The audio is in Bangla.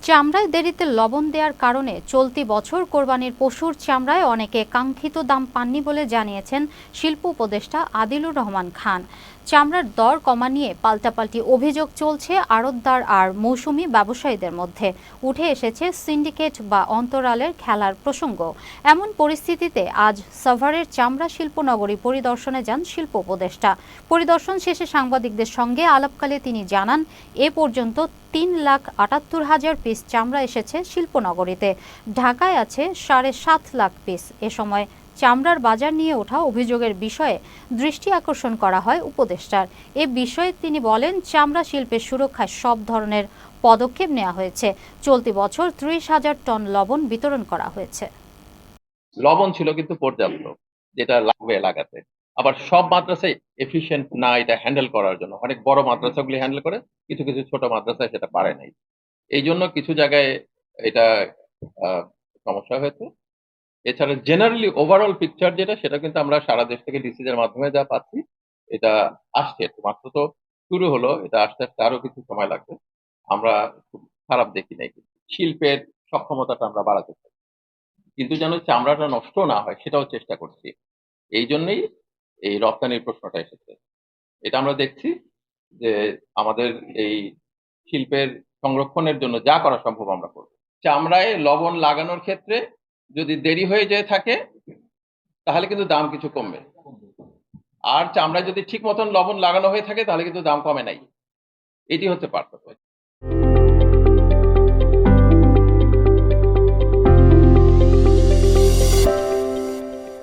চামড়ায় দেরিতে লবণ দেওয়ার কারণে চলতি বছর কোরবানির পশুর চামড়ায় অনেকে কাঙ্ক্ষিত দাম পাননি বলে জানিয়েছেন শিল্প উপদেষ্টা আদিলুর রহমান খান। চামড়ার দর কমা নিয়ে পাল্টাপাল্টি অভিযোগ চলছে আড়তদার আর মৌসুমি ব্যবসায়ীদের মধ্যে। উঠে এসেছে সিন্ডিকেট বা অন্তরালের খেলার প্রসঙ্গ। এমন পরিস্থিতিতে আজ সাভারের চামড়া শিল্পনগরী পরিদর্শনে যান শিল্প উপদেষ্টা। পরিদর্শন শেষে সাংবাদিকদের সঙ্গে আলাপকালে তিনি জানান, এ পর্যন্ত 3,78,000 পিস চামড়া এসেছে শিল্পনগরীতে। ঢাকায় আছে 7.5 লাখ পিস। এ সময় চামড়ার বাজার নিয়ে ওঠা অভিযোগের বিষয়ে দৃষ্টি আকর্ষণ করা হয় উপদেষ্টার। এ বিষয়ে তিনি বলেন, চামড়া শিল্পের সুরক্ষায় সব ধরনের পদক্ষেপ নেওয়া হয়েছে। চলতি বছর 30,000 টন লবণ বিতরণ করা হয়েছে। লবণ ছিল কিন্তু পর্যাপ্ত, যেটা লাগবে লাগাতে। আবার সব মাদ্রাসায় এফিশিয়েন্ট না এটা হ্যান্ডেল করার জন্য। অনেক বড় মাদ্রাসাগুলি হ্যান্ডেল করে, কিছু কিছু ছোট মাদ্রাসায় সেটা পারে নাই। এই জন্য কিছু জায়গায় এটা সমস্যা হয়েছে। এছাড়া জেনারেলি ওভারঅল পিকচার যেটা, সেটা কিন্তু আমরা সারা দেশ থেকে ডিসিজের মাধ্যমে যা পাচ্ছি, এটা আসছে। মাত্র তো শুরু হলো, এটা আস্তে আস্তে আরো কিছু সময় লাগবে। আমরা খুব খারাপ দেখি নাই, শিল্পের সক্ষমতাটা আমরা বাড়াতে চাই, কিন্তু যেন চামড়াটা নষ্ট না হয় সেটাও চেষ্টা করছি। এই জন্যই এই রপ্তানির প্রশ্নটা এসেছে। এটা আমরা দেখছি যে আমাদের এই শিল্পের সংরক্ষণের জন্য যা করা সম্ভব আমরা করব। চামড়ায় লবণ লাগানোর ক্ষেত্রে যদি দেরি হয়ে যেয়ে থাকে, তাহলে কিন্তু দাম কিছু কমবে। আর চামড়ায় যদি ঠিক মতন লবণ লাগানো হয়ে থাকে, তাহলে কিন্তু দাম কমে নাই। এটি হচ্ছে পার্থক্য।